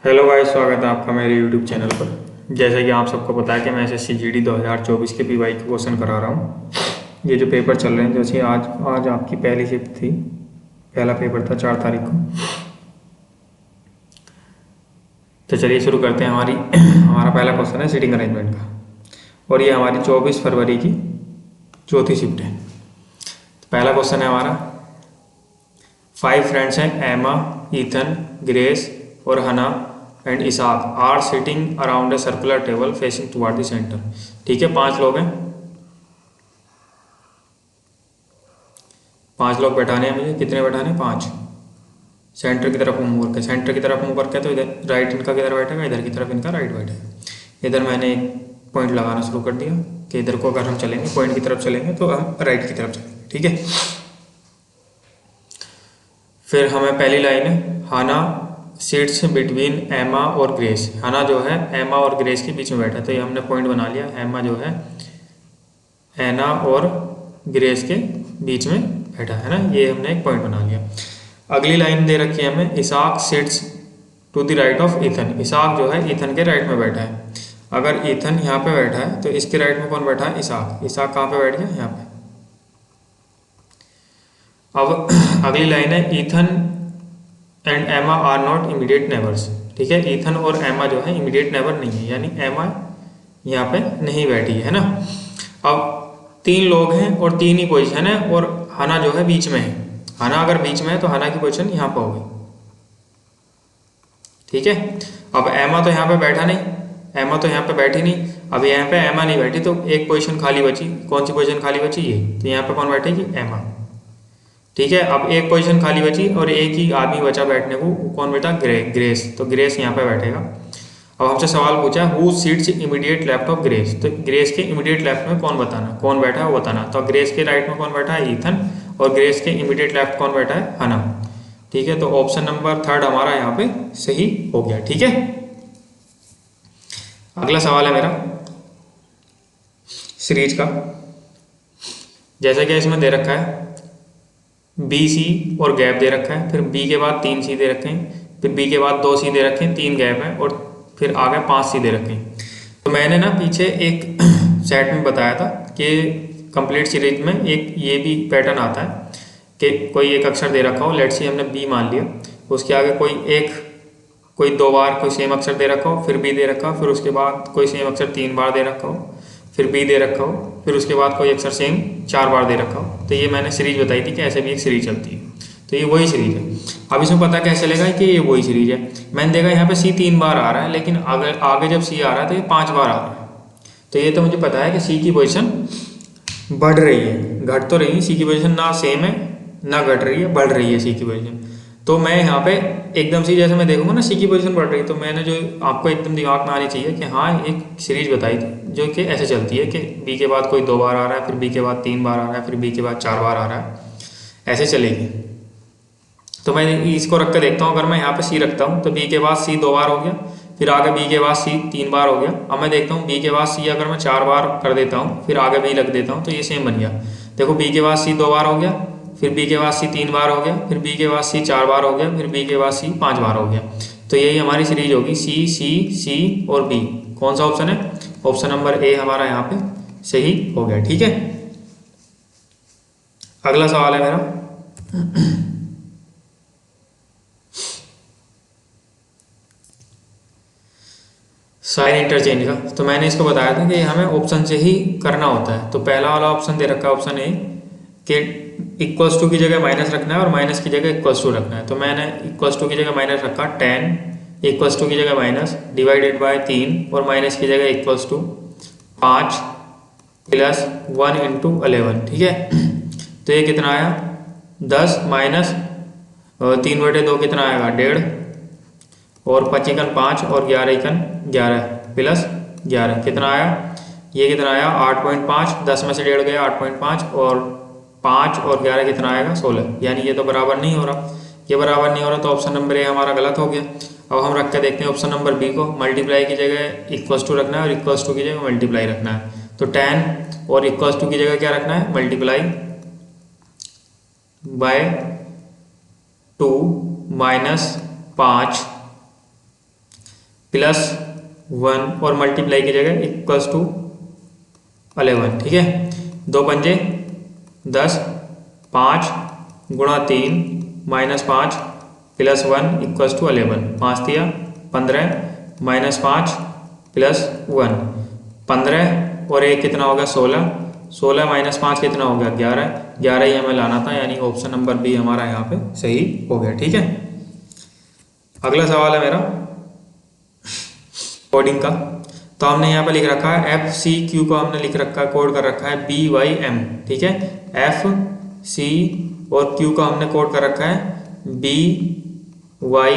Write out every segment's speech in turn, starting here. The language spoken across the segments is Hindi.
हेलो गाइस, स्वागत है आपका मेरे यूट्यूब चैनल पर। जैसा कि आप सबको पता है कि मैं एसएससी जीडी 2024 के पीवाई के क्वेश्चन करा रहा हूँ। ये जो पेपर चल रहे हैं, जैसे आज आज आपकी पहली शिफ्ट थी, पहला पेपर था 4 तारीख को। तो चलिए शुरू करते हैं। हमारा पहला क्वेश्चन है सीटिंग अरेंजमेंट का, और ये हमारी 24 फरवरी की चौथी शिफ्ट है। तो पहला क्वेश्चन है हमारा, 5 फ्रेंड्स हैं, एमा, ईथन, ग्रेस और Hannah and Isaac are sitting around a circular table facing toward the centre. ठीक है, 5 लोग हैं, 5 लोग बैठाने हैं मुझे। कितने बैठाने हैं? 5। सेंटर की तरफ मूव करके, सेंटर की तरफ मूव करके, तो इधर राइट इनका किधर बैठेगा? इधर की तरफ इनका राइट बैठेगा। इधर मैंने एक पॉइंट लगाना शुरू कर दिया कि इधर को अगर हम चलेंगे, पॉइंट की तरफ चलेंगे तो हम राइट की तरफ चलेंगे। ठीक है, फिर हमें पहली लाइन है, हाना सीट्स बिटवीन एमा और ग्रेस। हाना जो है एमा और ग्रेस के बीच में बैठा है, तो ये हमने पॉइंट बना लिया। एमा जो है एना और ग्रेस के बीच में बैठा है ना, ये हमने एक पॉइंट बना लिया। अगली लाइन दे रखी है हमें, Isaac sits to the right of Ethan. Isaac जो है ईथन के राइट में बैठा है। अगर ईथन यहाँ पे बैठा है तो इसके राइट में कौन बैठा है? इसाक। इसाक कहाँ पे बैठ गया? यहाँ पे। अब अगली लाइन है, ईथन एंड एमा आर नॉट इमीडिएट नेबर्स। ठीक है, ईथन और एमा जो है इमीडिएट नेबर नहीं है, यानी एमा यहाँ पे नहीं बैठी है ना। अब 3 लोग हैं और 3 ही पोजीशन है, और हना जो है बीच में है। हना अगर बीच में है तो हना की पोजीशन यहाँ पर होगी। ठीक है, अब एमा तो यहाँ पे बैठा नहीं, एमा तो यहाँ पे बैठी नहीं। अब यहाँ पे एमा नहीं बैठी तो एक पोजीशन खाली बची। कौन सी पोजीशन खाली बची? ये। तो यहाँ पे कौन बैठेगी? एमा। ठीक है, अब एक पोजीशन खाली बची और एक ही आदमी बचा बैठने को, कौन बेटा? ग्रेस। तो ग्रेस यहाँ पे बैठेगा। अब हमसे सवाल पूछा, who seats immediate left of grace. तो ग्रेस के इमीडिएट लेफ्ट में कौन बताना, कौन बैठा है वो बताना। तो ग्रेस के राइट में कौन बैठा है? ईथन। और ग्रेस के इमीडिएट लेफ्ट कौन बैठा है? हना। ठीक है, तो ऑप्शन नंबर 3 हमारा यहाँ पे सही हो गया। ठीक है, अगला सवाल है मेरा सीरीज का। जैसा कि इसमें दे रखा है, बी सी और गैप दे रखा है, फिर बी के बाद 3 सी दे रखे हैं, फिर बी के बाद 2 सी दे रखे हैं, 3 गैप हैं, और फिर आगे 5 सी दे रखे हैं। तो मैंने ना पीछे एक सेट में बताया था कि कंप्लीट सीरीज में एक ये भी पैटर्न आता है कि कोई एक अक्षर दे रखा हो, लेट्स सी हमने बी मान लिया, उसके आगे कोई 2 बार कोई सेम अक्षर दे रखा हो, फिर बी दे रखा हो, फिर उसके बाद कोई सेम अक्षर 3 बार दे रखा हो, फिर बी दे रखा हो, फिर उसके बाद कोई अक्षर सेम 4 बार दे रखा हो। तो ये मैंने सीरीज बताई थी कि ऐसे भी एक सीरीज चलती है। तो ये वही सीरीज है। अब इसमें पता कैसे चलेगा कि ये वही सीरीज है? मैंने देखा यहाँ पे सी 3 बार आ रहा है, लेकिन आगे जब सी आ रहा है तो ये 5 बार आ रहा है। तो ये तो मुझे पता है कि सी की पोजिशन बढ़ रही है, घट तो रही है। सी की पोजिशन ना सेम है ना घट रही है, बढ़ रही है सी की पोजिशन। तो मैं यहाँ पे एकदम से जैसे मैं देखूंगा ना सी की पोजीशन बढ़ रही है, तो मैंने जो आपको एकदम दिमाग में आनी चाहिए कि हाँ एक सीरीज बताई थी जो कि ऐसे चलती है कि बी के बाद कोई 2 बार आ रहा है, फिर बी के बाद 3 बार आ रहा है, फिर बी के बाद 4 बार आ रहा है, ऐसे चलेगी। तो मैं इसको रख कर देखता हूँ। अगर मैं यहाँ पे सी रखता हूँ तो बी के बाद सी 2 बार हो गया, फिर आगे बी के बाद सी 3 बार हो गया। अब मैं देखता हूँ बी के बाद सी अगर मैं 4 बार कर देता हूँ, फिर आगे बी रख देता हूँ, तो ये सेम बन गया। देखो बी के बाद सी 2 बार हो गया, फिर बी के बाद सी 3 बार हो गया, फिर बी के बाद सी 4 बार हो गया, फिर बी के बाद सी 5 बार हो गया। तो यही हमारी सीरीज होगी, सी सी सी और बी। कौन सा ऑप्शन है? ऑप्शन नंबर ए हमारा यहाँ पे सही हो गया। ठीक है, अगला सवाल है मेरा साइन इंटरचेंज का। तो मैंने इसको बताया था कि हमें ऑप्शन से ही करना होता है। तो पहला वाला ऑप्शन दे रखा है, ऑप्शन ए, कि इक्वल्स टू की जगह माइनस रखना है और माइनस की जगह इक्वल्स टू रखना है। तो मैंने इक्वल्स टू की जगह माइनस रखा 10, इक्वल्स टू की जगह माइनस डिवाइडेड बाय 3, और माइनस की जगह इक्वल्स टू 5 प्लस 1 इंटू 11। ठीक है, तो ये कितना आया? 10 माइनस 3/2 कितना आएगा? 1.5, और 5 एकन 5 और 11 एकन 11 प्लस 11 कितना आया? ये कितना आया? 8.5। 10 में से 1.5 गया 8.5, और 5 और 11 कितना आएगा? 16। यानी ये तो बराबर नहीं हो रहा, ये बराबर नहीं हो रहा, तो ऑप्शन नंबर ए हमारा गलत हो गया। अब हम रख के देखते हैं ऑप्शन नंबर बी को। मल्टीप्लाई की जगह इक्वल्स टू रखना है और इक्वल्स टू की जगह मल्टीप्लाई रखना है। तो 10 और इक्वल्स टू की जगह क्या रखना है? मल्टीप्लाई बाय 2 माइनस 5 +1 और मल्टीप्लाई की जगह इक्वल्स टू 11, ठीक है। 2 पंजे 10, 5 गुणा 3 -5 +1 इक्वल्स टू 11, 5 दिया 15 -5 +1 15 और 1 कितना हो गया 16, 16 -5 कितना हो गया 11, 11 ही हमें लाना था, यानी ऑप्शन नंबर बी हमारा यहाँ पे सही हो गया, ठीक है। अगला सवाल है मेरा कोडिंग का। तो हमने यहाँ पे लिख रखा है FCQ को हमने लिख रखा है, कोड कर रखा है BYM, ठीक है। FC और Q का हमने कोड कर रखा है BY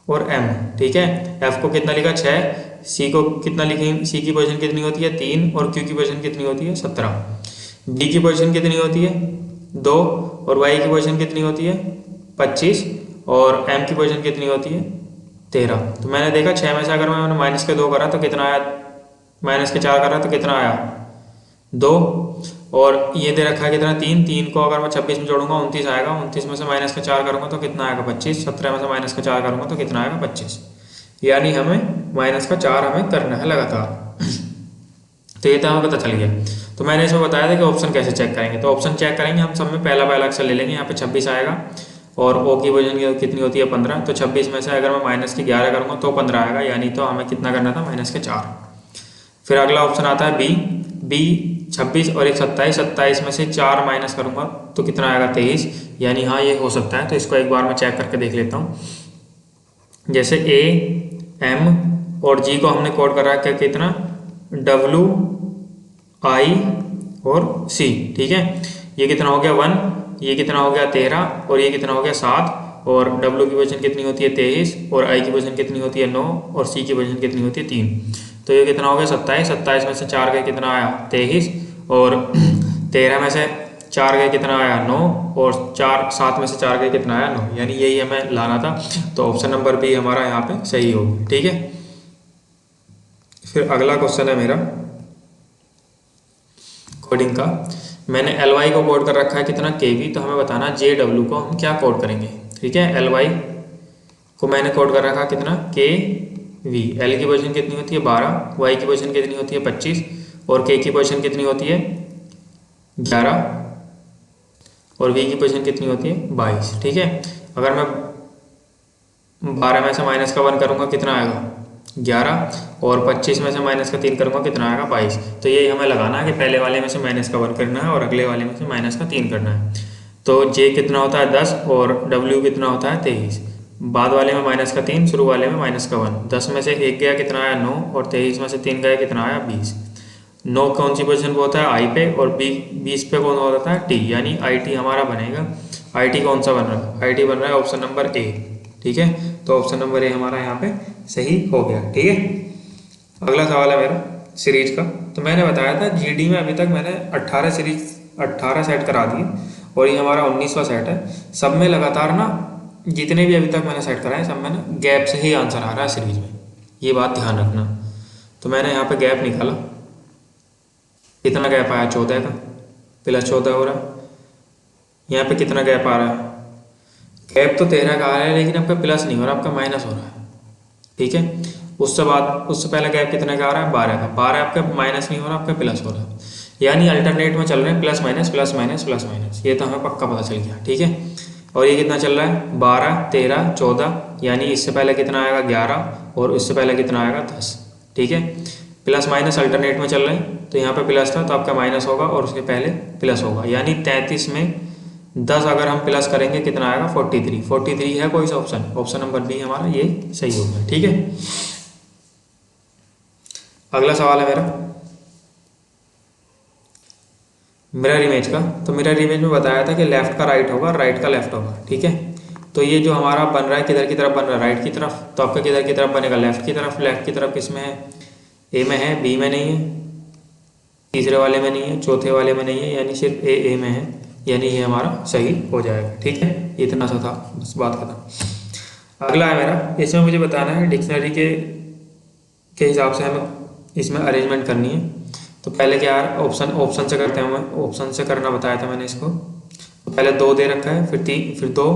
और M, ठीक है। F को कितना लिखा 6, C को कितना लिखेंगे, C की पोजीशन कितनी होती है 3 और Q की पोजीशन कितनी होती है 17, D की पोजीशन कितनी होती है 2 और Y की पोजीशन कितनी होती है 25 और M की पोजीशन कितनी होती है 13। तो मैंने देखा 6 में से अगर मैंने -2 करा तो कितना आया, -4 करा तो कितना आया 2, और ये दे रखा है कितना 3 को अगर मैं 26 में जोड़ूंगा 29 आएगा, 29 में से -4 करूंगा तो कितना आएगा 25, 17 में से -4 करूंगा तो कितना आएगा 25, यानी हमें -4 हमें करना है लगातार। तो ये तो हमें पता चल गया। तो मैंने इसमें बताया था कि ऑप्शन कैसे चेक करेंगे। तो ऑप्शन चेक करेंगे हम सब में पहला अक्षर ले लेंगे, यहाँ पे 26 आएगा और ओ की पोजीशन कितनी होती है 15, तो 26 में से अगर मैं -11 करूँगा तो 15 आएगा, यानी तो हमें कितना करना था -4। फिर अगला ऑप्शन आता है बी 26 और एक 27, 27 में से 4 माइनस करूँगा तो कितना आएगा 23, यानी हाँ ये हो सकता है। तो इसको एक बार मैं चेक करके देख लेता हूँ। जैसे A M और G को हमने कोड कर रखा है कितना W I और C, ठीक है। ये कितना हो गया 1, ये कितना हो गया 13 और ये कितना हो गया 7, और W की पोजीशन कितनी होती है 23 और I की पोजीशन कितनी होती है 9 और C की पोजीशन कितनी होती है 3। तो ये कितना हो गया 27, 27 में से 4 गए कितना आया 23 और 13 में से 4 गए कितना आया 9 और 7 में से 4 गए कितना आया 9, यानी यही हमें लाना था। तो ऑप्शन नंबर बी हमारा यहाँ पे सही होगा, ठीक है। फिर अगला क्वेश्चन है मेरा कोडिंग का। मैंने LY को कोड कर रखा है कितना KV, तो हमें बताना JW को हम क्या कोड करेंगे, ठीक है। LY को मैंने कोड कर रखा कितना KV, L की पोजीशन कितनी होती है 12, Y की पोजीशन कितनी होती है 25 और K की पोजीशन कितनी होती है 11 और V की पोजीशन कितनी होती है 22, ठीक है। अगर मैं 12 में से -1 करूँगा कितना आएगा 11 और 25 में से -3 करूँगा कितना आएगा 22। तो ये हमें लगाना है कि पहले वाले में से -1 करना है और अगले वाले में से -3 करना है। तो J कितना होता है 10 और W कितना होता है 23, बाद वाले में -3 शुरू वाले में -1, 10 में से 1 गया कितना आया 9 और 23 में से 3 गया कितना आया 20। 9 कौन सी पोजीशन पे होता है I पे और 20 पे कौन होता है T, यानी IT हमारा बनेगा। IT कौन सा बन रहा है, IT बन रहा है ऑप्शन नंबर A, ठीक है। तो ऑप्शन नंबर A हमारा यहाँ पे सही हो गया, ठीक है। अगला सवाल है मेरा सीरीज का। तो मैंने बताया था GD में अभी तक मैंने 18 सेट करा दिए और ये हमारा 19वां सेट है। सब में लगातार ना जितने भी अभी तक मैंने सेट कराए सब में ना गैप से ही आंसर आ रहा है सीरीज में, ये बात ध्यान रखना। तो मैंने यहाँ पे गैप निकाला, कितना गैप आया 14 का, +14 हो रहा है। यहाँ पे कितना गैप आ रहा है, गैप तो 13 का आ रहा है लेकिन आपका प्लस नहीं हो रहा, आपका माइनस हो रहा है, ठीक है। उससे पहले गैप कितने का आ रहा है 12 का, 12 आपका माइनस नहीं हो रहा, आपका प्लस हो रहा है, यानी अल्टरनेट में चल रहे हैं plus minus plus minus plus minus, ये तो हमें पक्का पता चल गया, ठीक है। और ये कितना चल रहा है 12 13 14, यानी इससे पहले कितना आएगा 11 और इससे पहले कितना आएगा 10, ठीक है। प्लस माइनस अल्टरनेट में चल रहे हैं, तो यहाँ पे प्लस था तो आपका माइनस होगा और उसके पहले प्लस होगा, यानी 33 में 10 अगर हम प्लस करेंगे कितना आएगा 43 है कोई सा ऑप्शन नंबर बी हमारा ये सही होगा, ठीक है। अगला सवाल है मेरा मिरर इमेज का। तो मिरर इमेज में बताया था कि लेफ्ट का राइट होगा, राइट का लेफ्ट होगा, ठीक है। तो ये जो हमारा बन रहा है किधर की तरफ बन रहा है राइट की तरफ, तो आपका किधर की तरफ बनेगा लेफ्ट की तरफ। लेफ्ट की तरफ किस में है, ए में है, बी में नहीं है, तीसरे वाले में नहीं है, चौथे वाले में नहीं है, यानी सिर्फ ए में है, यानी ये हमारा सही हो जाएगा, ठीक है। इतना सा था, बस बात खत्म। अगला है मेरा, इसमें मुझे बताना है डिक्शनरी के हिसाब से हमें इसमें अरेंजमेंट करनी है। तो पहले क्या है ऑप्शन से करते हैं, ऑप्शन से करना बताया था मैंने इसको। तो पहले 2 दे रखा है, फिर 3, फिर 2,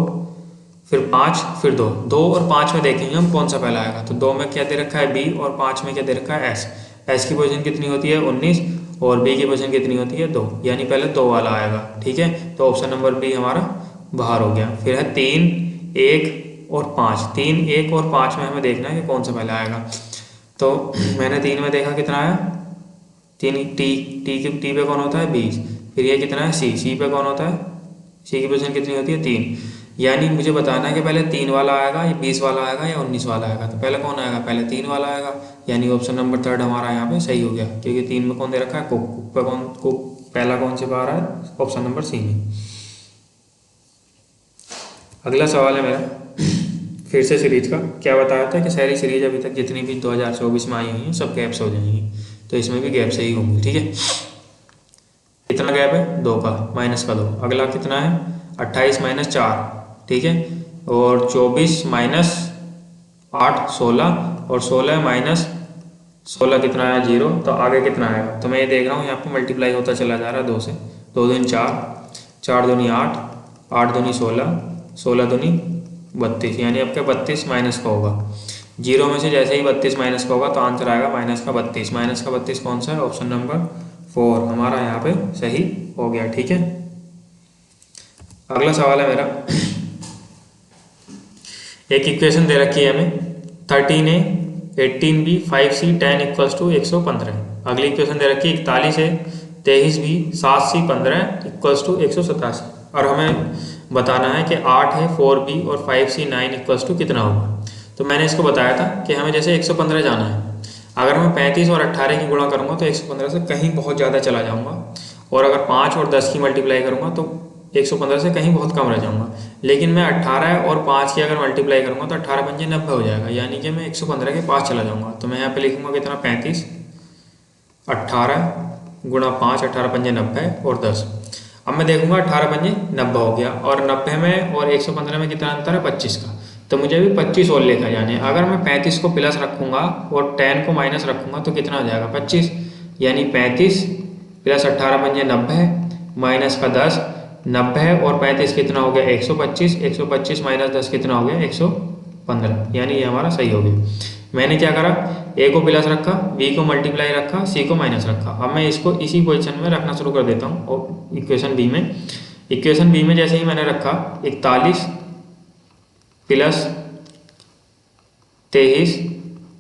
फिर 5, फिर 2। 2 और 5 में देखेंगे हम कौन सा पहला आएगा। तो 2 में क्या दे रखा है बी, और 5 में क्या दे रखा है एस। एस की पोजीशन कितनी होती है 19, और बी की पोजीशन कितनी होती है 2, यानी पहले 2 वाला आएगा। ठीक है, तो ऑप्शन नंबर बी हमारा बाहर हो गया। फिर है 3, 1 और 5। 3, 1 और 5 में हमें देखना है कि कौन सा पहले आएगा। तो मैंने 3 में देखा कितना आया 3, टी पे कौन होता है 20। फिर ये कितना है सी पे कौन होता है, सी की पोजीशन कितनी होती है 3। यानी मुझे बताना है कि पहले 3 वाला आएगा या 20 वाला आएगा या 19 वाला आएगा। तो पहले कौन आएगा, पहले 3 वाला आएगा, यानी ऑप्शन नंबर 3 हमारा यहाँ पे सही हो गया, क्योंकि 3 में कौन दे रखा है कुक। कुक पे कौन, कुक पहला कौन से बाहर है, ऑप्शन नंबर सी में। अगला सवाल है मेरा फिर से सीरीज का। क्या बताया था कि सारी सीरीज अभी तक जितनी भी 2024 में आई हुई हैं सब गैप्स हो जाएंगी, तो इसमें भी गैप सही होंगी। ठीक है, कितना गैप है 2 का, -2। अगला कितना है 28 - 4। ठीक है, और 24 - 8 16, और 16 - 16 कितना आया 0। तो आगे कितना आएगा, तो मैं ये देख रहा हूँ यहाँ पे मल्टीप्लाई होता चला जा रहा है 2 से। 2 दूनी 4, 4 दूनी 8, 8 दूनी 16, 16 दूनी 32, यानी आपका 32 माइनस का होगा। 0 में से जैसे ही 32 माइनस का होगा तो आंसर आएगा -32। -32 कौन सा है, ऑप्शन नंबर 4 हमारा यहाँ पे सही हो गया। ठीक है, अगला सवाल है मेरा। एक इक्वेशन दे रखी है हमें 13a 18b 5c 10 = 115। अगली इक्वेशन दे रखी है 41a 23b 7c 15 = 187, और हमें बताना है कि 8 है 4b और 5c 9 = कितना होगा। तो मैंने इसको बताया था कि हमें जैसे 115 जाना है, अगर मैं 35 और 18 की गुणा करूँगा तो 115 से कहीं बहुत ज़्यादा चला जाऊँगा, और अगर 5 और 10 की मल्टीप्लाई करूँगा तो 115 से कहीं बहुत कम रह जाऊँगा। लेकिन मैं 18 और 5 की अगर मल्टीप्लाई करूँगा तो 18 पंजे 90 हो जाएगा, यानी कि मैं 115 के पास चला जाऊँगा। तो मैं यहाँ पे लिखूँगा कितना 35, 18 गुणा 5, 18 पंजे 90 और 10। अब मैं देखूँगा 18 पंजे 90 हो गया, और 90 में और 115 में कितना अंतर है 25 का। तो मुझे भी 25 और लेकर जाने। अगर मैं 35 को प्लस रखूँगा और 10 को माइनस रखूँगा तो कितना हो जाएगा 25, यानी 35 + 18 पंजे 90 माइनस का 10, 90 और 35 कितना हो गया 125, 125 - 10 कितना हो गया 115, यानी ये हमारा सही हो गया। मैंने क्या करा, ए को प्लस रखा, बी को मल्टीप्लाई रखा, सी को माइनस रखा। अब मैं इसको इसी पोजीशन में रखना शुरू कर देता हूँ, और इक्वेशन बी में जैसे ही मैंने रखा 41 + 23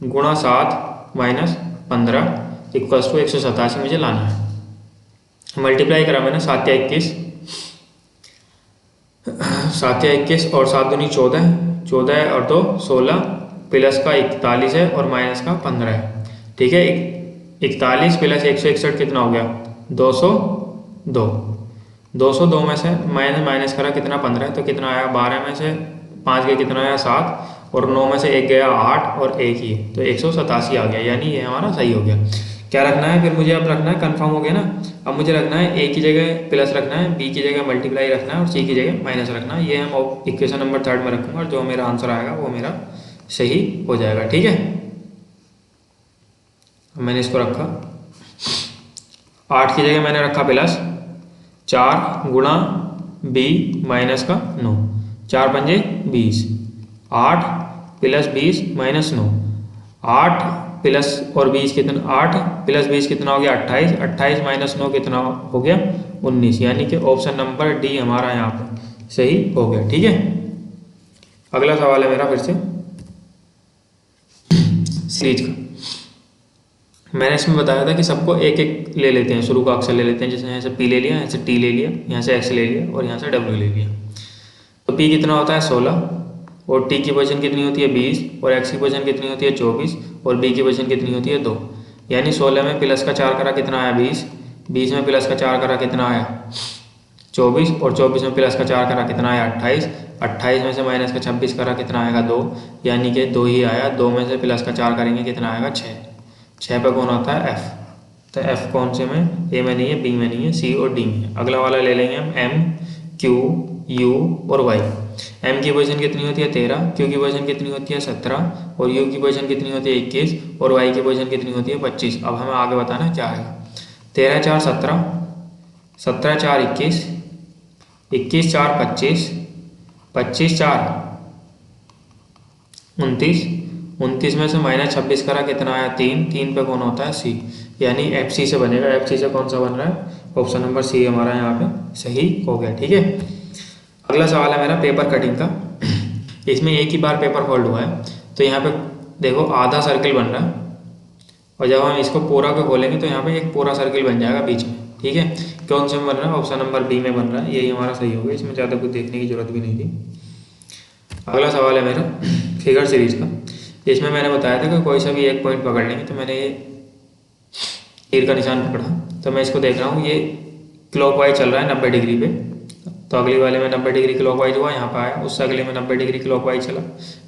गुणा 7 - 15 = 187 मुझे लाना है। मल्टीप्लाई करा मैंने 7 या 21, 7 या 21 और 7 दूनी 14, 14 और 2 16, प्लस का 41 है और माइनस का 15 है। ठीक है, 41 + 161 कितना हो गया 202। 202 में से माइनस करा कितना 15, तो कितना आया 12 में से 5 गया कितना आया 7, और 9 में से 1 गया 8 और 1 ही, तो 187 आ गया, यानी ये हमारा सही हो गया। क्या रखना है फिर मुझे, अब रखना है, कंफर्म हो गया ना। अब मुझे रखना है ए की जगह प्लस रखना है, बी की जगह मल्टीप्लाई रखना है, और सी की जगह माइनस रखना है। ये हम इक्वेशन नंबर 3 में रखूँगा, और जो मेरा आंसर आएगा वो मेरा सही हो जाएगा। ठीक है, मैंने इसको रखा 8 की जगह मैंने रखा प्लस 4 गुणा बी माइनस का 9, 4 पंजे 20, 8 + 20 - 9, 8 प्लस और 20 कितना, 8 + 20 कितना हो गया 28, 28 - 9 कितना हो गया 19, यानी कि ऑप्शन नंबर डी हमारा यहाँ पर सही हो गया। ठीक है, अगला सवाल है मेरा फिर से सीरीज का। मैंने इसमें बताया था कि सबको एक एक ले लेते हैं, शुरू का अक्षर ले लेते हैं। जैसे यहाँ से पी ले लिया, यहाँ से टी ले लिया, यहाँ से एक्स ले लिया, और यहाँ से डब्ल्यू ले लिया। तो पी कितना होता है 16, और टी की पोजीशन कितनी होती है 20, और एक्स की पोजीशन कितनी होती है 24, और बी की पोजीशन कितनी होती है 2। यानी 16 में प्लस का 4 करा कितना आया 20, 20 में प्लस का 4 करा कितना आया 24, और 24 में प्लस का 4 करा कितना आया 28, 28 में से माइनस का 26 करा कितना आएगा 2, यानी कि 2 ही आया। 2 में से प्लस का 4 करेंगे कितना आएगा 6, 6 पे कौन आता है एफ। तो एफ कौन से में, ए में नहीं है, बी में नहीं है, सी और डी में है। अगला वाला ले लेंगे हम एम, क्यू, यू और वाई। एम की पोजीशन कितनी होती है 13, क्यू की पोजीशन कितनी होती है 17, और यू की पोजीशन कितनी होती है 21, और वाई की पोजीशन कितनी होती है 25। अब हमें आगे बताना क्या आएगा। 13 4 17, 17 4 21, 21 4 25, 25 4 29 में से -26 करा कितना आया 3, 3 पे कौन होता है सी, यानी एफ सी से बनेगा। एफ सी से कौन सा बन रहा है, ऑप्शन नंबर सी हमारा यहाँ पे सही हो गया। ठीक है, अगला सवाल है मेरा पेपर कटिंग का। इसमें एक ही बार पेपर फोल्ड हुआ है, तो यहाँ पे देखो आधा सर्किल बन रहा है, और जब हम इसको पूरा को खोलेंगे तो यहाँ पे एक पूरा सर्किल बन जाएगा बीच में। ठीक है, कौन से में बन रहा है, ऑप्शन नंबर बी में बन रहा है, यही हमारा सही हो गया, इसमें ज़्यादा कुछ देखने की जरूरत भी नहीं थी। अगला सवाल है मेरा फिगर सीरीज का। इसमें मैंने बताया था कि कोई सा भी एक पॉइंट पकड़ लेंगे, तो मैंने ये तीर का निशान पकड़ा, तो मैं इसको देख रहा हूँ ये क्लॉकवाइज चल रहा है 90 डिग्री पे, तो अगली वाले में 90 डिग्री क्लॉकवाइज हुआ, यहाँ पर आया। उससे अगले में 90 डिग्री क्लॉकवाइज चला,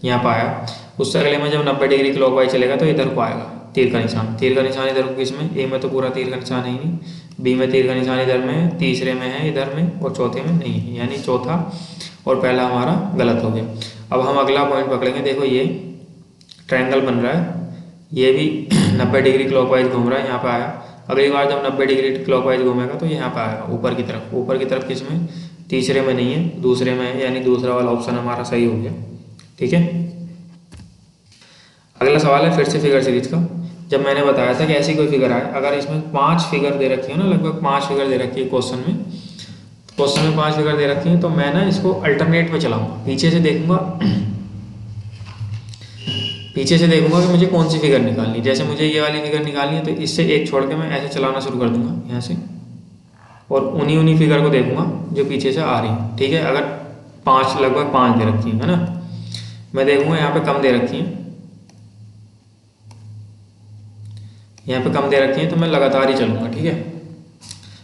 यहाँ पर आया। उससे अगले में जब 90 डिग्री क्लॉकवाइज चलेगा तो इधर को आएगा तीर का निशान। तीर का निशान इधर को किसमें, ए में तो पूरा तीर का निशान है ही नहीं, बी में तीर का निशान इधर में, तीसरे में है इधर में, और चौथे में नहीं है, यानी चौथा और पहला हमारा गलत हो गया। अब हम अगला पॉइंट पकड़ेंगे। देखो ये ट्रायंगल बन रहा है, ये भी 90 डिग्री क्लॉकवाइज घूम रहा है, यहाँ पे आया। अगली बार जब 90 डिग्री क्लॉकवाइज घूमेगा तो यहाँ पे आएगा ऊपर की तरफ। ऊपर की तरफ किसमें, तीसरे में नहीं है, दूसरे में है, यानी दूसरा वाला ऑप्शन हमारा सही हो गया। ठीक है, अगला सवाल है फिर से फिगर सीरीज का। जब मैंने बताया था कि ऐसी कोई फिगर आए, अगर इसमें 5 फिगर दे रखी है ना, लगभग 5 फिगर दे रखी है क्वेश्चन में 5 फिगर दे रखी है, तो मैं ना इसको अल्टरनेट में चलाऊंगा, पीछे से देखूंगा कि मुझे कौन सी फिगर निकालनी है। जैसे मुझे ये वाली फिगर निकालनी है, तो इससे एक छोड़ के मैं ऐसे चलाना शुरू कर दूंगा यहाँ से, और उन्हीं फिगर को देखूंगा जो पीछे से आ रही है। ठीक है, अगर लगभग 5 दे रखी है ना, मैं देखूंगा यहाँ पे कम दे रखी है, यहाँ पे कम दे रखी है, तो मैं लगातार ही चलूंगा। ठीक है,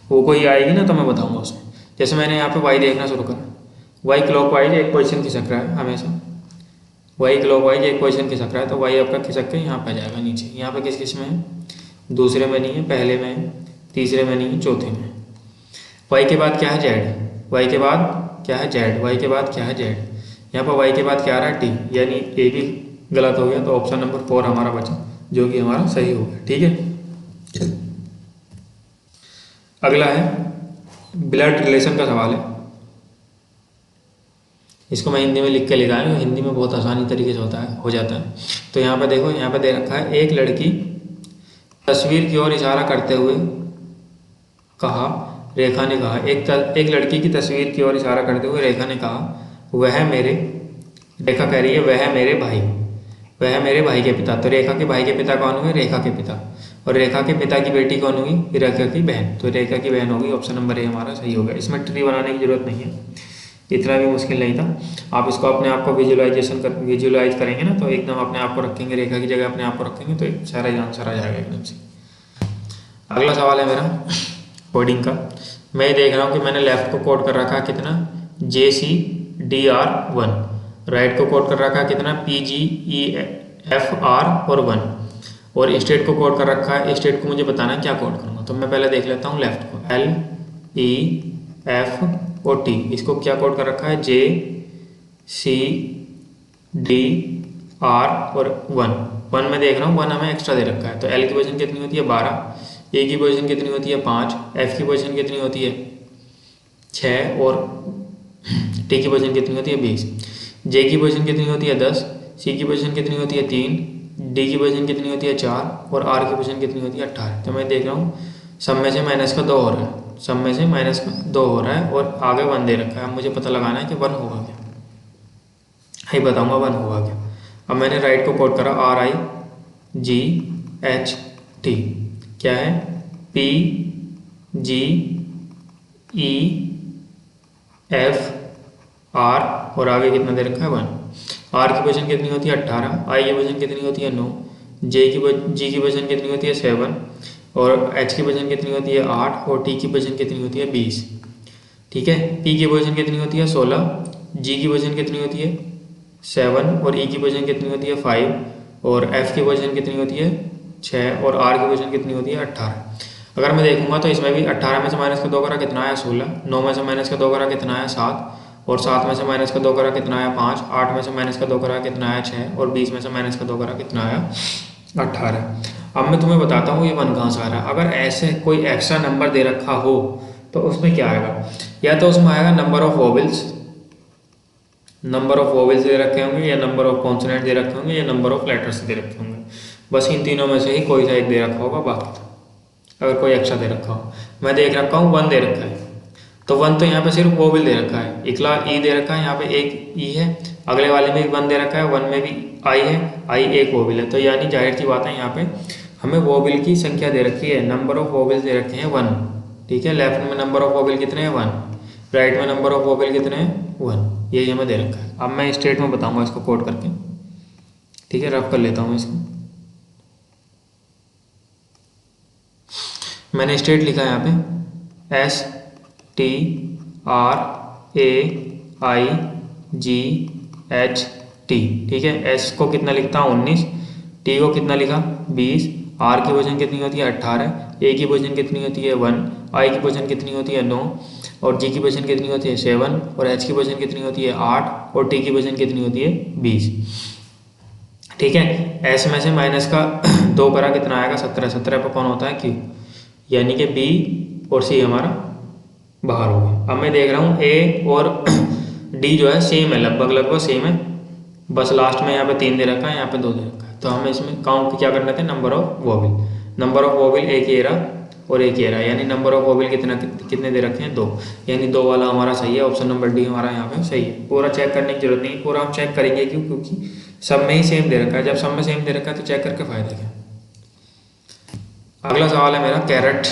वो कोई आएगी ना तो मैं बताऊंगा उसमें। जैसे मैंने यहाँ पे वाई देखना शुरू करा, वाई क्लॉकवाइज एक पोजीशन खिसक रहा है हमेशा, वाई क्लॉकवाइज एक पोजीशन खिसक रहा है, तो वाई आपका खिसक के यहाँ पे आ जाएगा नीचे। यहाँ पे किस में है, दूसरे में नहीं है, पहले में है, तीसरे में नहीं है, चौथे में। वाई के बाद क्या है, जेड। वाई के बाद क्या है, जेड। वाई के बाद क्या है, जेड। यहाँ पर वाई के बाद क्या आ रहा है, टी, यानी ए भी गलत हो गया, तो ऑप्शन नंबर 4 हमारा बचा, जो कि हमारा सही हो गया। ठीक है, अगला है ब्लड रिलेशन का सवाल है। इसको मैं हिंदी में लिख के लिखा है, हिंदी में बहुत आसानी तरीके से हो जाता है। तो यहाँ पे देखो, यहाँ पे दे रखा है एक लड़की तस्वीर की ओर इशारा करते हुए कहा, रेखा ने कहा, एक लड़की की तस्वीर की ओर इशारा करते हुए रेखा ने कहा, रेखा कह रही है वह मेरे भाई के पिता। तो रेखा के भाई के पिता कौन हुए, रेखा के पिता। और रेखा के पिता की बेटी कौन हुई, रेखा की बहन। तो रेखा की बहन होगी, ऑप्शन नंबर ए हमारा सही हो गया। इसमें ट्री बनाने की जरूरत नहीं है, इतना भी मुश्किल नहीं था। आप इसको अपने आप को विजुअलाइज करेंगे ना, तो एकदम अपने आप को रखेंगे, रेखा की जगह अपने आप को रखेंगे, तो सारा आंसर आ जाएगा एकदम से। अगला सवाल है मेरा कोडिंग का। मैं देख रहा हूँ कि मैंने लेफ्ट को कोड कर रखा है कितना, JCDR1, राइट को कोड कर रखा है कितना, PGEFR और 1, और स्टेट को कोड कर रखा है। स्टेट को मुझे बताना है क्या कोड करूँगा, तो मैं पहले देख लेता हूँ लेफ्ट को, LEF और T। इसको क्या कोड कर रखा है, JCDR और 1 में देख रहा हूँ 1 हमें एक्स्ट्रा दे रखा है, तो L की पोजीशन कितनी होती है 12, A की पोजीशन कितनी होती है 5, F की पोजीशन कितनी होती है 6, और T की पोजीशन कितनी होती है 20, J की पोजीशन कितनी होती है 10, C की पोजीशन कितनी होती है 3, D की पोजीशन कितनी होती है 4, और R की पोजीशन कितनी होती है 18। तो मैं देख रहा हूँ सब में से माइनस का 2 हो रहा है, सब में से माइनस का 2 हो रहा है, और आगे 1 दे रखा है। अब मुझे पता लगाना है कि 1 होगा क्या, ही बताऊँगा 1 होगा क्या। अब मैंने राइट को कोड करा, RIGHT, क्या है, PGEFR, और आगे कितना दे रखा है 1। R की पोजीशन कितनी होती है 18, I की पोजीशन कितनी होती है 9, G की पोजीशन कितनी होती है 7, और H की पोजीशन कितनी होती है 8, और T की पोजीशन कितनी होती है 20। ठीक है, P की पोजीशन कितनी होती है 16, G की पोजीशन कितनी होती है 7, और E की पोजीशन कितनी होती है 5, और F की पोजीशन कितनी होती है 6, और R की पोजीशन कितनी होती है 18। अगर मैं देखूंगा तो इसमें भी 18 में से माइनस का 2 करा कितना आया 16, 9 में से माइनस का 2 करा कितना आया 7, और 7 में से माइनस का 2 करा कितना आया 5, 8 में से माइनस का 2 करा कितना आया 6, और 20 में से माइनस का 2 करा कितना आया 18। अब मैं तुम्हें बताता हूँ ये 1 कहाँ से आ रहा है। अगर ऐसे कोई एक्स्ट्रा नंबर दे रखा हो तो उसमें क्या आएगा, या तो उसमें आएगा number of vowels, number of vowels दे रखे होंगे, या नंबर ऑफ कॉन्सोनेंट दे रखे होंगे, या नंबर ऑफ लेटर्स दे रखे होंगे। बस इन तीनों में से ही कोई सा एक दे रखा होगा, बाकी अगर कोई एक्स्ट्रा दे रखा हो। मैं देख रखा हूँ 1 दे रखा है, तो 1 तो यहाँ पे सिर्फ वोवेल दे रखा है, इकला ई दे रखा है, यहाँ पे एक ई है, अगले वाले में भी 1 दे रखा है, 1 में भी आई है, आई एक वोवेल है, तो यानी जाहिर सी बात है यहाँ पे हमें वोवेल की संख्या दे रखी है, नंबर ऑफ वोवेल्स दे रखे हैं 1। ठीक है, लेफ्ट में नंबर ऑफ वोवेल कितने हैं 1, राइट में नंबर ऑफ वोवेल कितने हैं 1, यही हमें दे रखा है। अब मैं स्टेट में बताऊंगा इसको कोड करके। ठीक है, रफ कर लेता हूँ इसको। मैंने स्टेट लिखा है यहाँ पे STRAIGHT। ठीक है, एस को कितना लिखता हूँ 19, टी को कितना लिखा 20, आर की पोजीशन कितनी होती है 18, ए की पोजीशन कितनी होती है 1, आई की पोजीशन कितनी होती है 9, और जी की पोजीशन कितनी होती है 7, और एच की पोजीशन कितनी होती है 8, और टी की पोजीशन कितनी होती है 20। ठीक है, एस में से माइनस का 2 करा कितना आएगा 17, 17 पर कौन होता है क्यू, यानी कि बी और सी हमारा बाहर हो गया। अब मैं देख रहा हूँ ए और डी जो है सेम है, लगभग सेम है, बस लास्ट में यहाँ पे 3 दे रखा है, यहाँ पे 2 दे रखा है, तो हमें इसमें काउंट क्या करना था, number of vowel. Number of vowel एक ही रहा और एक ही रहा, यानी नंबर ऑफ वोवेल कितने दे रखे हैं 2, यानी 2 वाला हमारा सही है, ऑप्शन नंबर डी हमारा यहाँ पे सही है। पूरा चेक करने की जरूरत नहीं, पूरा हम चेक करेंगे क्यों, क्योंकि सब में ही सेम दे रखा है, जब सब में सेम दे रखा है तो चेक करके फायदा क्या। अगला सवाल है मेरा कैरेट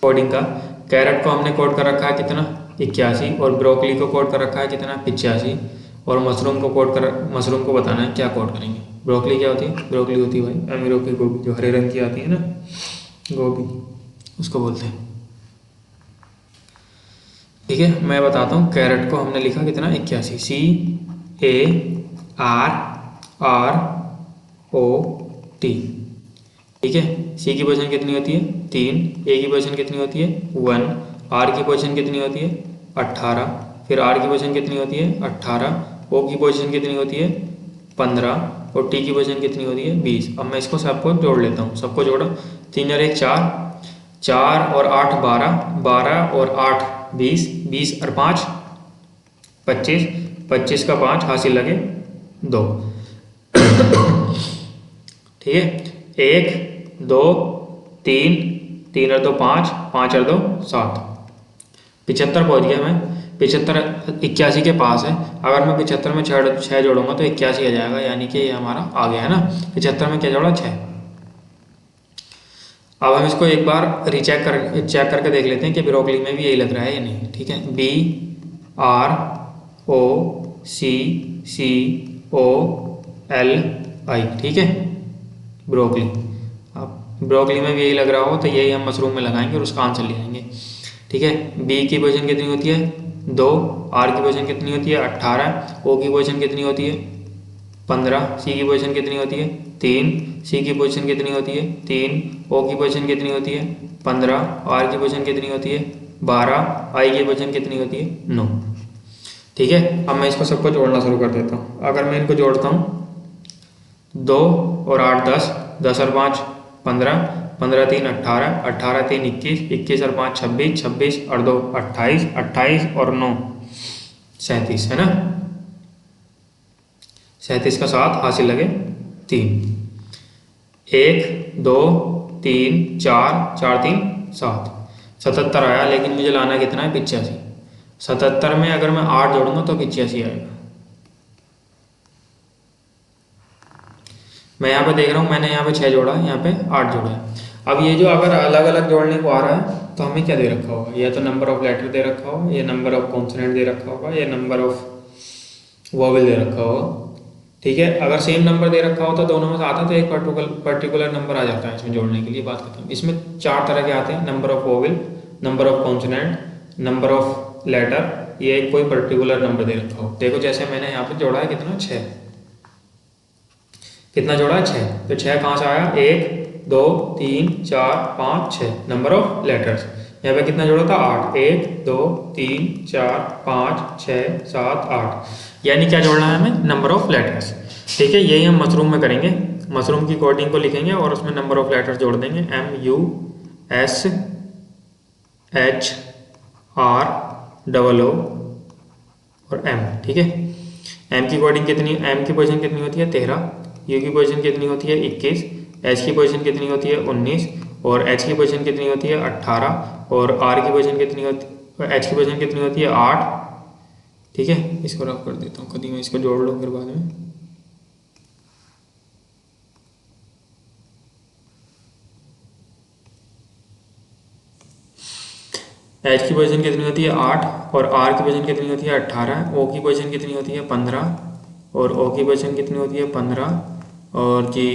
कोडिंग का। कैरेट को हमने कोड कर रखा है कितना 81, और ब्रोकली को कोड कर रखा है कितना 85, और मशरूम को बताना है क्या कोड करेंगे। ब्रोकली क्या होती है, ब्रोकली होती है भाई अमीरों की गोभी, जो हरे रंग की आती है ना गोभी, उसको बोलते हैं। ठीक है, मैं बताता हूँ। कैरेट को हमने लिखा कितना 81, CARROT। ठीक है, सी की पोजीशन कितनी होती है 3, ए की पोजीशन कितनी होती है 1, आर की पोजीशन कितनी होती है 18, फिर आर की पोजीशन कितनी होती है 18, ओ की पोजीशन कितनी होती है 15, और टी की पोजीशन कितनी होती है 20। अब मैं इसको सबको जोड़ लेता हूँ, सबको जोड़ा 3 और 1 4, 4 और 8 12, 12 और 8 20, 20 और 5 25, 25 का 5 हासिल लगे 2। ठीक है, 1 2 3, 3 और 2 5, 5 और 2 7, 75 पहुँच गया मैं। 75 81 के पास है, अगर मैं 75 में 6 जोड़ूंगा तो 81 आ जाएगा, यानी कि ये हमारा आ गया है ना। 75 में क्या जोड़ा 6। अब हम इसको एक बार चेक करके देख लेते हैं कि ब्रोकली में भी यही लग रहा है या नहीं। ठीक है, BROCCOLI। ठीक है, ब्रोकली। अब ब्रोकली में भी यही लग रहा हो तो यही हम मशरूम में लगाएंगे और उसका आंसर ले आएंगे। ठीक है, बी की पोजीशन कितनी होती है 2, आर की पोजीशन कितनी होती है 18, ओ की पोजीशन कितनी होती है 15, सी की पोजीशन कितनी होती है 3, सी की पोजीशन कितनी होती है 3, ओ की पोजीशन कितनी होती है 15, आर की पोजीशन कितनी होती है 12, आई की पोजीशन कितनी होती है 9। ठीक है, अब मैं इसको सबको जोड़ना शुरू कर देता हूँ। अगर मैं इनको जोड़ता हूँ 2 और 8 10, 10 और 5 15, 15 3 18, 18 3 21, 21 और 5 26, 26 और 2 28, 28 और 9 37 है ना। 37 का 7 हासिल लगे 3, 1 2 3 4, 4 3 7, 77 आया, लेकिन मुझे लाना कितना है 85। 77 में अगर मैं 8 जोड़ूंगा तो 85 आएगा। मैं यहाँ पे देख रहा हूँ, मैंने यहाँ पे 6 जोड़ा है, यहाँ पे 8 जोड़ा है। अब ये जो अगर अलग अलग जोड़ने को आ रहा है तो हमें क्या दे रखा होगा, या तो नंबर ऑफ लेटर दे रखा होगा, या नंबर ऑफ कॉन्सोनेंट दे रखा होगा, या नंबर ऑफ वोवेल दे रखा होगा। ठीक है, अगर सेम नंबर दे रखा होता दोनों में से आता तो एक पर्टिकुलर नंबर आ जाता है इसमें जोड़ने के लिए, बात खत्म। इसमें 4 तरह के आते हैं, number of vowel, number of consonant, number of letter, ये कोई पर्टिकुलर नंबर दे रखा हो। देखो जैसे मैंने यहाँ पे जोड़ा है कितना 6, कितना जोड़ा है 6, तो 6 कहाँ से आया 1 2 3 4 5 6, नंबर ऑफ लेटर्स। यहाँ पे कितना जोड़ा था 8, 1 2 3 4 5 6 7 8, यानी क्या जोड़ना है हमें नंबर ऑफ लेटर्स। ठीक है, यही हम मशरूम में करेंगे। मशरूम की कोडिंग को लिखेंगे और उसमें नंबर ऑफ लेटर्स जोड़ देंगे, MUSHROO और M। ठीक है, एम की कोडिंग कितनी, एम की पोजीशन कितनी होती है 13, यू की पोजीशन कितनी होती है 21, एच की पोजीशन कितनी होती है 19 और एच की पोजीशन कितनी होती है 18 और आर की पोजीशन कितनी होती है, एच की पोजीशन कितनी होती है 8। ठीक है, इसको रफ कर देता हूँ, कभी मैं इसको जोड़ लो फिर बाद में। एच की पोजीशन कितनी होती है 8 और आर की पोजीशन कितनी होती है 18, ओ की पोजीशन कितनी होती है 15 और ओ की पोजीशन कितनी होती है 15 और जी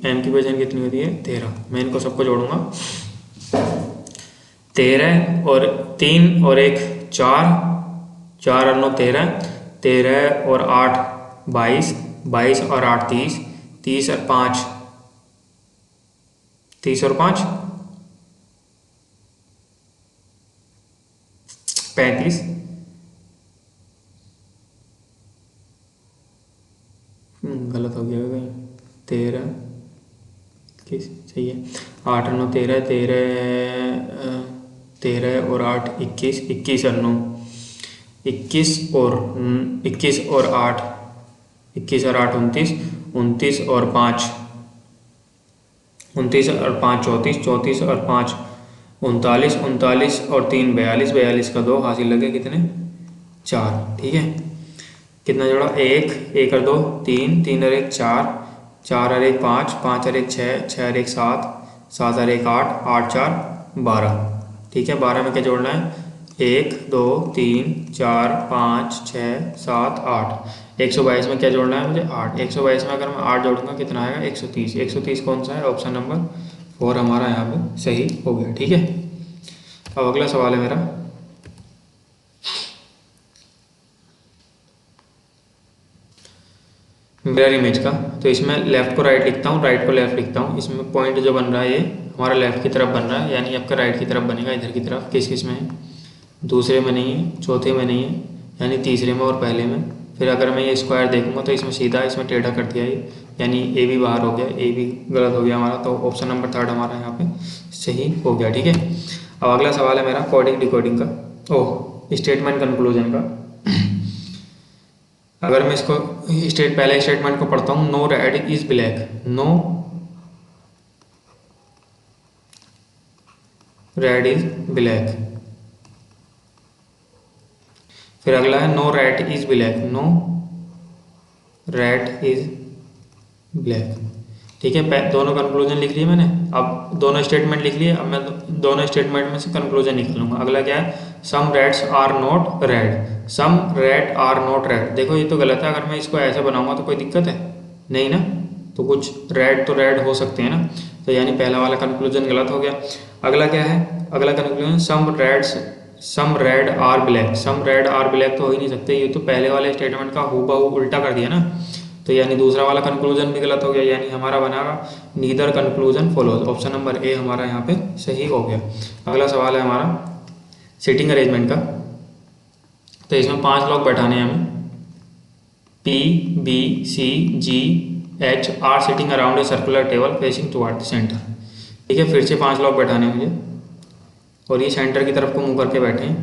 एम की पोजीशन कितनी होती है 13। मैं इनको सबको जोड़ूंगा, 13 और 3 और 1 4, 4 और 9 13, 13 और 8 22, 22 और 8 30, 30 और 5 30 और 5 35, गलत हो गया कहीं, 13 किस सही है, 8 और 9 13, 13 और 8 21, 21 और 9 21 और 8 21 और 8 29, 29 और 5 29 और 5 34, 34 और 5 39, 39 और 3 42, 42 का 2 हासिल लगे कितने 4। ठीक है, कितना जोड़ा 1, 1 और 2 3, 3 और 1 4, 4 और 1 5, 5 और 1 6, 6 और 1 7, 7 और 1 8, 8 4 12। ठीक है, 12 में क्या जोड़ना है 1 2 3 4 5 6 7 8। 122 में क्या जोड़ना है मुझे 8। 122 में अगर मैं 8 जोड़ूंगा कितना आएगा 130। 130 कौन सा है, ऑप्शन नंबर 4 हमारा यहाँ पे सही हो गया। ठीक है, अब अगला सवाल है मेरा, मिरर इमेज का। तो इसमें लेफ्ट को राइट लिखता हूँ, राइट को लेफ्ट लिखता हूँ। इसमें पॉइंट जो बन रहा है ये हमारा लेफ्ट की तरफ बन रहा है, यानी आपका राइट की तरफ बनेगा, इधर की तरफ। किस किस में है, दूसरे में नहीं है, चौथे में नहीं है, यानी तीसरे में और पहले में। फिर अगर मैं ये स्क्वायर देखूंगा तो इसमें सीधा, इसमें टेढ़ा कर दिया ये, यानी ए भी बाहर हो गया, ए भी गलत हो गया हमारा। तो ऑप्शन नंबर 3 हमारा यहाँ पे सही हो गया। ठीक है, अब अगला सवाल है मेरा कोडिंग डिकोडिंग का, ओह स्टेटमेंट कंक्लूजन का। अगर मैं इसको पहले स्टेटमेंट को पढ़ता हूँ, no red is black, no red is black. फिर अगला है no rat is black, no rat is black. ठीक है, दोनों कंक्लूजन लिख लिए मैंने। अब दोनों स्टेटमेंट लिख लिए, अब मैं दोनों स्टेटमेंट में से कंक्लूजन निकालूंगा। अगला क्या है, some rats are not red, some rat are not red. देखो ये तो गलत है, अगर मैं इसको ऐसे बनाऊंगा तो कोई दिक्कत है नहीं ना, तो कुछ रेड तो रेड हो सकते हैं ना, तो यानी पहला वाला कंक्लूजन गलत हो गया। अगला क्या है, अगला conclusion some red are black, some red are black तो हो ही नहीं सकते, ये तो पहले वाले स्टेटमेंट का हूबहू उल्टा कर दिया ना, तो यानी दूसरा वाला कंक्लूजन भी गलत हो गया, यानी हमारा बनेगा neither conclusion follows. Option number A हमारा यहाँ पे सही हो गया। अगला सवाल है हमारा सीटिंग अरेंजमेंट का। तो इसमें 5 लोग बैठाने हैं हमें, P B C G H are sitting around a circular table facing toward the centre. ठीक है, फिर से 5 लोग बैठाने हैं मुझे, और ये सेंटर की तरफ को मुंह करके बैठे हैं,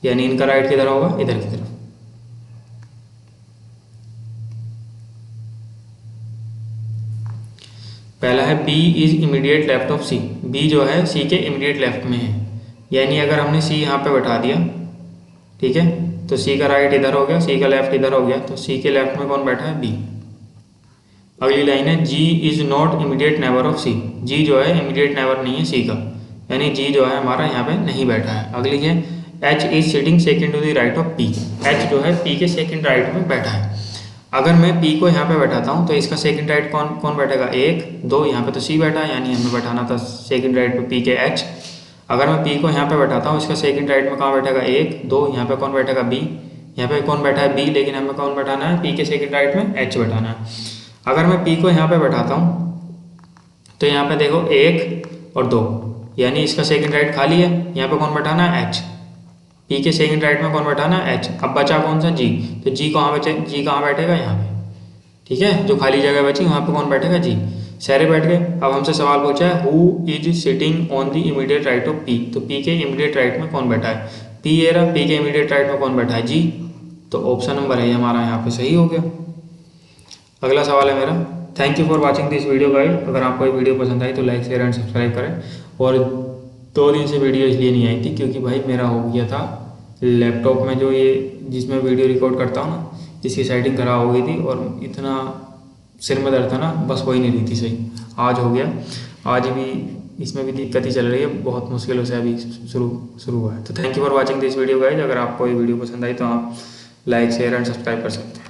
यानी इनका राइट किधर होगा, इधर की तरफ। पहला है B is immediate left of C, B जो है सी के इमीडिएट लेफ्ट में है, यानी अगर हमने सी यहाँ पे बैठा दिया, ठीक है, तो सी का राइट इधर हो गया, सी का लेफ्ट इधर हो गया, तो सी के लेफ्ट में कौन बैठा है, बी। अगली लाइन है G is not immediate neighbour of C, G जो है इमीडिएट नेबर नहीं है सी का, यानी जी जो है हमारा यहाँ पे नहीं बैठा है। अगली है H is sitting second to the right of P, H जो है पी के सेकेंड राइट में बैठा है। अगर मैं पी को यहाँ पे बैठाता हूँ तो इसका सेकंड राइट कौन कौन बैठेगा, 1 2, यहाँ पे तो सी बैठा है, यानी हमें बैठाना था सेकंड राइट पे पी के एच। अगर मैं पी को यहाँ पे बैठाता हूँ, इसका सेकंड राइट में कहाँ बैठेगा, 1 2, यहाँ पे कौन बैठेगा, बी, यहाँ पे कौन बैठा है, बी, लेकिन हमें कौन बैठाना है, पी के सेकंड राइट में एच बैठाना है। अगर मैं पी को यहाँ पे बैठाता हूँ तो यहाँ पे देखो 1 और 2, यानी इसका सेकंड राइट खाली है, यहाँ पे कौन बैठाना है, एच, पी के सेकंड राइट में कौन बैठाना है, एच। अब बचा कौन सा, जी, तो जी कहाँ बचे, जी कहाँ बैठेगा, यहाँ पे। ठीक है, जो खाली जगह बची वहाँ पे कौन बैठेगा, जी। सारे बैठ गए। अब हमसे सवाल पूछा है who is sitting on the immediate right of P, तो पी के इमीडिएट राइट में कौन बैठा है, पी ये रहा, पी के इमीडिएट राइट में कौन बैठा है, जी। तो ऑप्शन नंबर है हमारा यहाँ पे सही हो गया। अगला सवाल है मेरा, thank you for watching this video guide. अगर आपको ये वीडियो पसंद आई तो लाइक शेयर एंड सब्सक्राइब करें। और 2 दिन से वीडियो इसलिए नहीं आई थी क्योंकि भाई मेरा हो गया था लैपटॉप में जो ये जिसमें वीडियो रिकॉर्ड करता हूँ ना, इसकी सेटिंग खराब हो गई थी और इतना सिर में दर्द था ना, बस हो ही नहीं रही थी सही। आज हो गया, आज भी इसमें भी दिक्कत ही चल रही है, बहुत मुश्किलों से अभी शुरू हुआ है। तो thank you for watching this video guys. अगर आपको ये वीडियो पसंद आई तो आप लाइक शेयर एंड सब्सक्राइब कर सकते हैं।